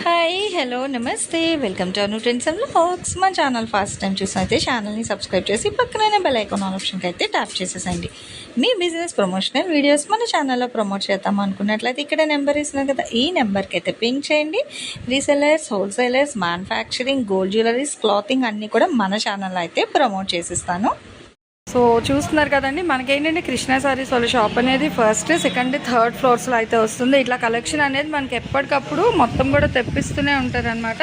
Hi hello నమస్తే welcome to Anu trends and vlogs. మా channel first time చూసినైతే ఛానల్ని subscribe చేసి పక్కనే బెల్ ఐకాన్ ఆప్షన్కి అయితే ట్యాప్ చేసేసండి. మీ బిజినెస్ ప్రమోషనల్ వీడియోస్ మన ఛానల్లో ప్రమోట్ చేద్దాం అనుకున్నట్లయితే ఇక్కడ నెంబర్ ఇస్తున్నాం కదా, ఈ నెంబర్కి అయితే పింక్ చేయండి. Resellers, wholesalers, manufacturing, gold jewelleries, clothing అన్నీ కూడా మన ఛానల్లో అయితే ప్రమోట్ చేసిస్తాను. సో చూస్తున్నారు కదండి, మనకేంటంటే కృష్ణ సారీస్ వాళ్ళ షాప్ అనేది ఫస్ట్, సెకండ్, థర్డ్ ఫ్లోర్స్లో అయితే వస్తుంది. ఇట్లా కలెక్షన్ అనేది మనకి ఎప్పటికప్పుడు మొత్తం కూడా తెప్పిస్తూనే ఉంటారనమాట.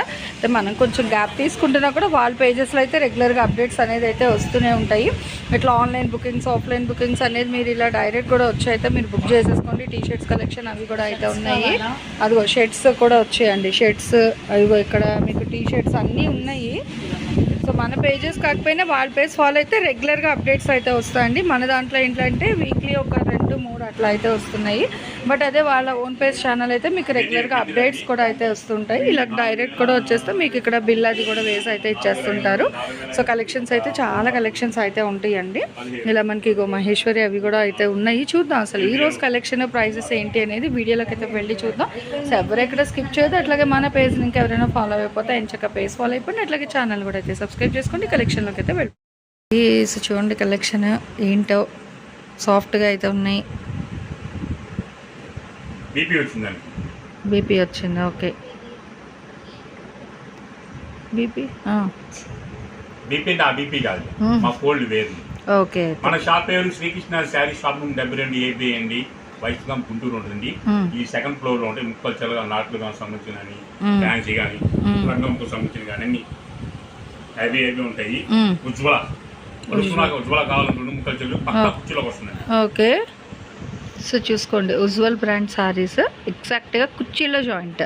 మనం కొంచెం గ్యాప్ తీసుకుంటున్నా కూడా వాళ్ళ పేజెస్లో అయితే రెగ్యులర్గా అప్డేట్స్ అనేది అయితే వస్తూనే ఉంటాయి. ఇట్లా ఆన్లైన్ బుకింగ్స్, ఆఫ్లైన్ బుకింగ్స్ అనేది మీరు ఇలా డైరెక్ట్ కూడా వచ్చి అయితే మీరు బుక్ చేసేసుకోండి. టీ షర్ట్స్ కలెక్షన్ అవి కూడా అయితే ఉన్నాయి. అదిగో షర్ట్స్ కూడా వచ్చాయండి. షర్ట్స్ అదిగో ఇక్కడ మీకు టీ షర్ట్స్ అన్నీ ఉన్నాయి. సో మన పేజెస్ కాకపోయినా వాళ్ళ పేజ్ ఫాలో అయితే రెగ్యులర్గా అప్డేట్స్ అయితే వస్తాయండి. మన దాంట్లో ఏంటంటే వీక్లీ ఒక 2-3 అట్లా అయితే వస్తున్నాయి. బట్ అదే వాళ్ళ ఓన్ పేజ్ ఛానల్ అయితే మీకు రెగ్యులర్గా అప్డేట్స్ కూడా అయితే వస్తుంటాయి. ఇలా డైరెక్ట్ కూడా వచ్చేస్తే మీకు ఇక్కడ బిల్ అది కూడా వేసి అయితే ఇచ్చేస్తుంటారు. సో కలెక్షన్స్ అయితే చాలా కలెక్షన్స్ అయితే ఉంటాయండి. ఇలా మనకి ఇగో మహేశ్వరి అవి కూడా అయితే ఉన్నాయి. చూద్దాం అసలు ఈ రోజు కలెక్షన్ ప్రైజెస్ ఏంటి అనేది వీడియోలోకి అయితే వెళ్ళి చూద్దాం. సో ఎవరెక్కడ స్కిప్ చేయదు. అట్లాగే మన పేజ్ని ఇంకా ఎవరైనా ఫాలో అయిపోతే ఎంచక్క పేజ్ ఫాలో అయిపోయింది. అట్లాగే ఛానల్ కూడా అయితే సబ్స్క్రైబ్ చేసుకోండి. కలెక్షన్లోకి అయితే వెళ్ళి చూడండి, కలెక్షన్ ఏంటో సాఫ్ట్గా అయితే ఉన్నాయి. బీపీ వచ్చింది. ఓకే, బీపీ కాదు, మా ఫోల్డ్ వేరు. ఓకే, మన షాప్ పేరు శ్రీకృష్ణ శారీ షాప్ 72 AB అండి. వైష్ణవం గుంటూరు ఉంటుంది. ఈ సెకండ్ ఫ్లోర్ లో ఉంటాయి. ముక్కల్చల్ నాట్లు సంబంధించిన కానీ, ఫ్యాన్సీ కానీ, రంగంకు సంబంధించిన కానీ అన్ని హెవీ ఉంటాయి. ఉజ్వల కావాలనుకుంటే ముక్కల్చల్ పక్క కుర్చీలోకి వస్తుంది. ఓకే, సో చూసుకోండి, ఉజ్వల్ బ్రాండ్ సారీస్ ఎగ్జాక్ట్గా కుర్చీలో జాయింట్.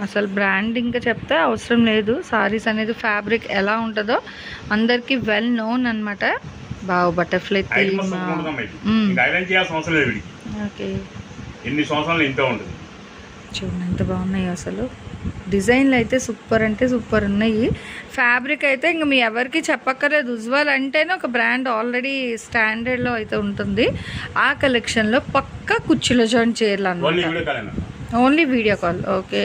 అసలు బ్రాండ్ ఇంకా చెప్తే అవసరం లేదు. సారీస్ అనేది ఫ్యాబ్రిక్ ఎలా ఉంటుందో అందరికీ వెల్ నోన్ అనమాట. బాగా బటర్ఫ్లై థీమ్. ఓకే, ఎన్ని సంవత్సరాలు ఇంత ఉంటుంది. చూడండి ఎంత బాగున్నాయి అసలు. డిజైన్లు అయితే సూపర్ అంటే సూపర్ ఉన్నాయి. ఫ్యాబ్రిక్ అయితే ఇంక మీ ఎవరికి చెప్పక్కర్లేదు. ఉజ్వల్ అంటేనే ఒక బ్రాండ్ ఆల్రెడీ స్టాండర్డ్లో అయితే ఉంటుంది. ఆ కలెక్షన్లో పక్కా కుర్చీలో జాయిన్ చేయాలి అన్నమాట. Only video call. ఓకే,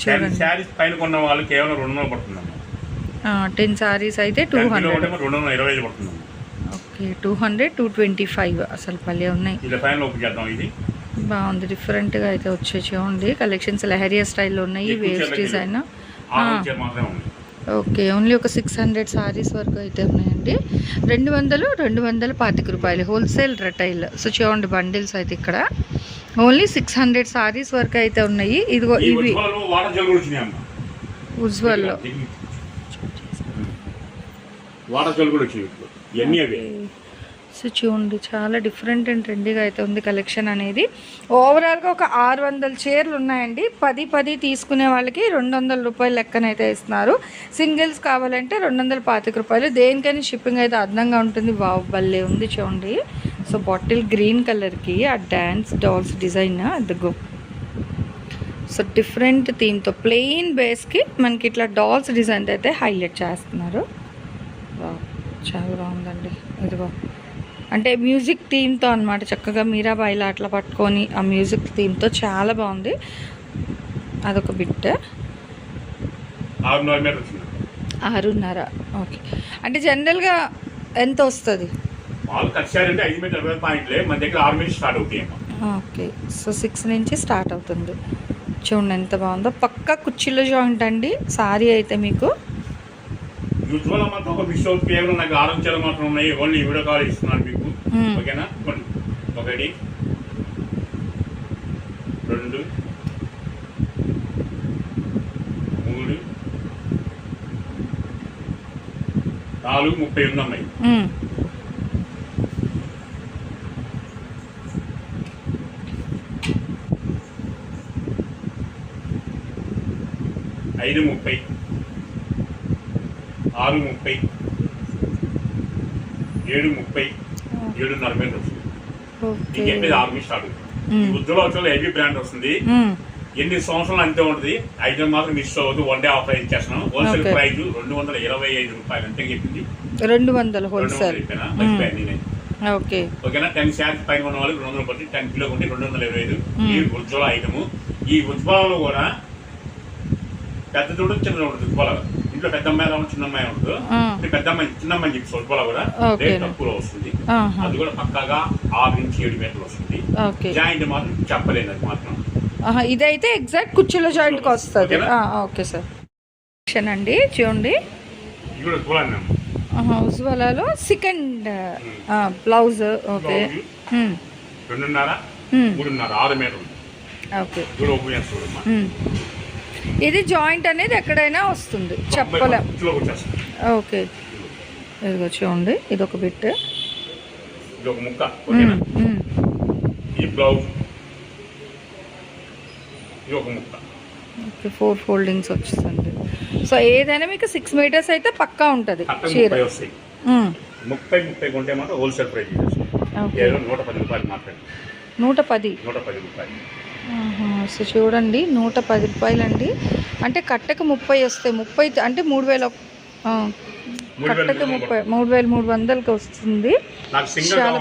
చూడండి 10 సారీస్ అయితే 200. ఓకే, 200, 225 అసలు భలే ఉన్నాయి. బాగుంది, డిఫరెంట్గా అయితే వచ్చాయి. చూడండి కలెక్షన్స్ లెహరియా స్టైల్లో ఉన్నాయి. Waves design. ఓకే, ఓన్లీ ఒక 600 సారీస్ వరకు అయితే ఉన్నాయండి. 225 రూపాయలు హోల్సేల్ రిటైల్. సో చూడండి బండిల్స్ అయితే ఇక్కడ ఓన్లీ 600 సారీస్ వరకు అయితే ఉన్నాయి. ఇదిగో ఇవి ఉజ్వల్లో. సో చూడండి చాలా డిఫరెంట్ అండ్ ట్రెండీగా అయితే ఉంది కలెక్షన్ అనేది. ఓవరాల్గా ఒక 600 చీరలు ఉన్నాయండి. 10 తీసుకునే వాళ్ళకి 200 రూపాయలు లెక్కనైతే ఇస్తున్నారు. సింగిల్స్ కావాలంటే 225 రూపాయలు. దేనికని షిప్పింగ్ అయితే అదనంగా ఉంటుంది. వావ్ భలే ఉంది చూడండి. సో బాటిల్ గ్రీన్ కలర్కి ఆ డ్యాన్స్ డాల్స్ డిజైన్ అదిగో. సో డిఫరెంట్ థీమ్తో ప్లెయిన్ బేస్కి మనకి ఇట్లా డాల్స్ డిజైన్ అయితే హైలైట్ చేస్తున్నారు. వావ్ చాలా బాగుందండి. ఇదిగో అంటే మ్యూజిక్ థీమ్తో అనమాట. చక్కగా మీరాబాయిలా అట్లా పట్టుకొని ఆ మ్యూజిక్ థీమ్తో చాలా బాగుంది. అదొక బిట్ 6.5. ఓకే, అంటే జనరల్గా ఎంత వస్తుంది? ఓకే, సో 6 నుంచి స్టార్ట్ అవుతుంది. చూడండి ఎంత బాగుందో. పక్కా కుర్చీలో జాయింట్ అండి సారీ అయితే మీకు. యూజువల్ మాత్రం ఒక మిస్ అవుట్ కేవలం నాకు 6 చీరలు మాత్రం ఉన్నాయి. ఓన్లీ వీడియో కాల్ ఇస్తున్నాను మీకు. ఓకేనా? 1 2 3 4 30 ఉన్నాయి. 5 30, 6 30, 7 30, 7.5 వస్తుంది. ఇంకేంటి 6 స్టార్ట్. ఉజ్వల హెవీ బ్రాండ్ వస్తుంది. ఎన్ని సంవత్సరాలు అంతే ఉంటుంది. ఐటమ్ మాత్రం మిస్ అవ్వదు. 1 డే ఆఫర్ ఇచ్చేస్తున్నాం. హోల్సేల్ ప్రైస్ 225 రూపాయలు అంతే చెప్పింది. 200 హోల్సేల్. ఓకేనా? 10 శారీస్ పైన ఉన్న వాళ్ళు 200 10 కిలో ఉంటే 225. ఈ ఉజ్వల ఐటమ్ ఈ ఉజ్వలలో కూడా పెద్ద దూడ చిన్న దూడ ఉజ్వల ఇంట్లో పెద్ద అమ్మాయి ఉంటుంది చిన్న అమ్మాయి ఉంటుంది ఇప్పుడు పెద్ద అమ్మాయి చిన్న అమ్మాయి చెప్పి ఉజ్వల కూడా రేట్ తక్కువలో వస్తుంది అది కూడా పక్కాగా 6 నుంచి 7 మీటర్లు వస్తుంది జాయింట్ మాత్రం చెప్పలేదు అది మాత్రం ఇదైతే ఎగ్జాక్ట్ కుర్చీలో జాయింట్ కి వస్తుంది ఓకే సార్ అండి చూడండి ఉజ్వలలో సెకండ్ బ్లౌజ్ ఓకే 2.5 3.5 6 మీటర్లు ఓకే ఇది జాయింట్ అనేది ఎక్కడైనా వస్తుంది చెప్పలేం ఓకే ఇదిగో చూడండి ఇది ఒక బిట్ ఇది ఒక ముక్క ఈ బ్లౌజ్ ఇది ఒక ముక్క ఓకే 4 ఫోల్డింగ్స్ వస్తుంది సో ఏదైనా మీకు 6 మీటర్స్ అయితే పక్కా ఉంటుంది చీర 30 కొంటే మాత్రం హోల్సేల్ ప్రైస్ 110 రూపాయలు మాత్రమే 110 రూపాయలు సో చూడండి 110 రూపాయలు అండి అంటే కట్టకు 30 వస్తాయి 30 అంటే 3000 కట్టకు 3300కి వస్తుంది చాలా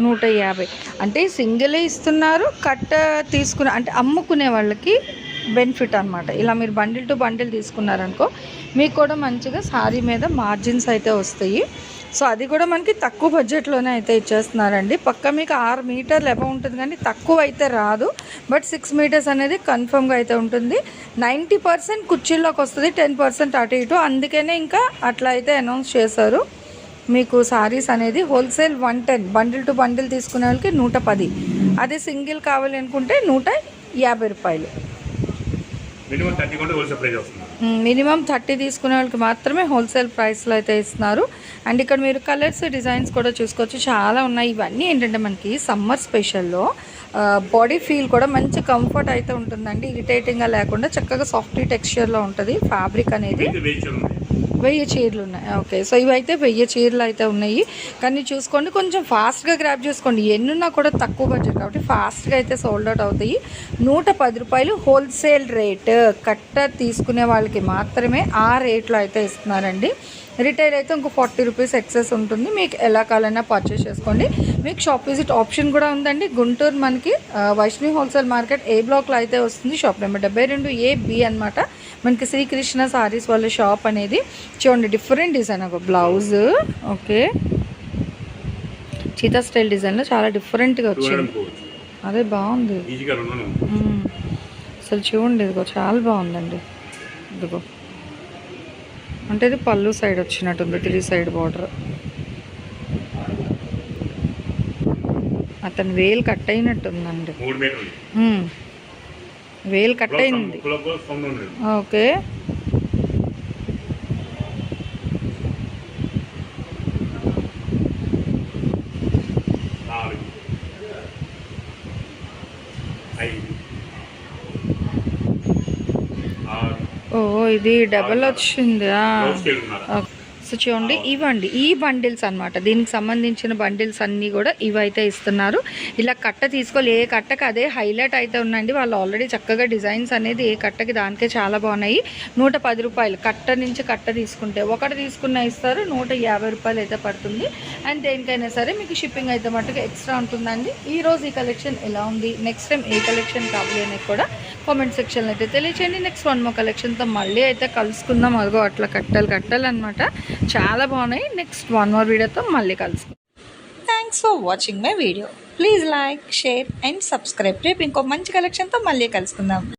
150 అంటే సింగిలే ఇస్తున్నారు కట్ట తీసుకున్న అంటే అమ్ముకునే వాళ్ళకి బెనిఫిట్ అనమాట ఇలా మీరు బండిల్ టు బండిల్ తీసుకున్నారనుకో మీకు కూడా మంచిగా సారీ మీద మార్జిన్స్ అయితే వస్తాయి సో అది కూడా మనకి తక్కువ బడ్జెట్లోనే అయితే ఇచ్చేస్తున్నారండి పక్క మీకు 6 మీటర్లు ఎబవ్ ఉంటుంది కానీ తక్కువ అయితే రాదు బట్ 6 మీటర్స్ అనేది కన్ఫర్మ్గా అయితే ఉంటుంది 90% కుర్చీల్లోకి వస్తుంది 10% అటు ఇటు అందుకనే ఇంకా అట్లా అయితే అనౌన్స్ చేశారు మీకు సారీస్ అనేది హోల్సేల్ 110 బండిల్ టు బండిల్ తీసుకునే వాళ్ళకి 110 అదే సింగిల్ కావాలి అనుకుంటే 150 రూపాయలు మినిమం 30 తీసుకునే వాళ్ళకి మాత్రమే హోల్సేల్ ప్రైస్లో అయితే ఇస్తున్నారు అండ్ ఇక్కడ మీరు కలర్స్ డిజైన్స్ కూడా చూసుకోవచ్చు చాలా ఉన్నాయి ఇవన్నీ ఏంటంటే మనకి సమ్మర్ స్పెషల్లో బాడీ ఫీల్ కూడా మంచి కంఫర్ట్ అయితే ఉంటుందండి ఇరిటేటింగ్గా లేకుండా చక్కగా సాఫ్ట్ టెక్స్చర్లో ఉంటుంది ఫ్యాబ్రిక్ అనేది 1000 చీరలు ఉన్నాయి ఓకే సో ఇవైతే 1000 చీరలు అయితే ఉన్నాయి కానీ చూసుకోండి కొంచెం ఫాస్ట్గా గ్రాప్ చేసుకోండి ఎన్నున్నా కూడా తక్కువ బడ్జెట్ కాబట్టి ఫాస్ట్గా అయితే సోల్డ్ అవుట్ అవుతాయి 110 రూపాయలు హోల్సేల్ రేట్ కట్ట తీసుకునే వాళ్ళకి మాత్రమే ఆ రేట్లో అయితే ఇస్తున్నారండి రిటైల్ అయితే ఇంకో 40 రూపీస్ ఎక్సెస్ ఉంటుంది మీకు ఎలా కావాలన్నా పర్చేస్ చేసుకోండి మీకు షాప్ విజిట్ ఆప్షన్ కూడా ఉందండి గుంటూరు మనకి వైష్ణవి హోల్సేల్ మార్కెట్ ఏ బ్లాక్లో అయితే వస్తుంది షాప్ నెంబర్ 72AB అనమాట మనకి శ్రీకృష్ణ సారీస్ వాళ్ళ షాప్ అనేది చూడండి డిఫరెంట్ డిజైన్ ఒక బ్లౌజ్ ఓకే చీతా స్టైల్ డిజైన్లో చాలా డిఫరెంట్గా వచ్చింది అదే బాగుంది అసలు చూడండి ఇదిగో చాలా బాగుందండి ఇదిగో అంటే ఇది పళ్ళు సైడ్ వచ్చినట్టుంది 3 సైడ్ బార్డర్ అతను వేలు కట్ అయినట్టుందండి వేలు కట్ అయింది ఓకే ఓ ఇది డబల్ వచ్చింది సో చూడండి ఇవ్వండి ఈ బండిల్స్ అనమాట దీనికి సంబంధించిన బండిల్స్ అన్నీ కూడా ఇవైతే ఇస్తున్నారు ఇలా కట్ట తీసుకోవాలి ఏ కట్టకి అదే హైలైట్ అయితే ఉందండి వాళ్ళు ఆల్రెడీ చక్కగా డిజైన్స్ అనేది ఏ కట్టకి దానికే చాలా బాగున్నాయి 110 రూపాయలు కట్ట నుంచి కట్ట తీసుకుంటే ఒకటి తీసుకున్న ఇస్తారు 150 రూపాయలు అయితే పడుతుంది అండ్ దేనికైనా సరే మీకు షిప్పింగ్ అయితే మట్టుకు ఎక్స్ట్రా ఉంటుందండి ఈరోజు ఈ కలెక్షన్ ఎలా ఉంది నెక్స్ట్ టైం ఏ కలెక్షన్ కావాలి అనేది కూడా కామెంట్ సెక్షన్లో అయితే తెలియచేయండి నెక్స్ట్ 1 more కలెక్షన్తో మళ్ళీ అయితే కలుసుకుందాం అదిగో అట్లా కట్టాలి అనమాట చాలా బాగున్నాయి నెక్స్ట్ 1 more వీడియోతో మళ్ళీ కలుసుకుందాం thanks for watching my video please like share and subscribe రేపు ఇంకో మంచి కలెక్షన్తో మళ్ళీ కలుసుకుందాం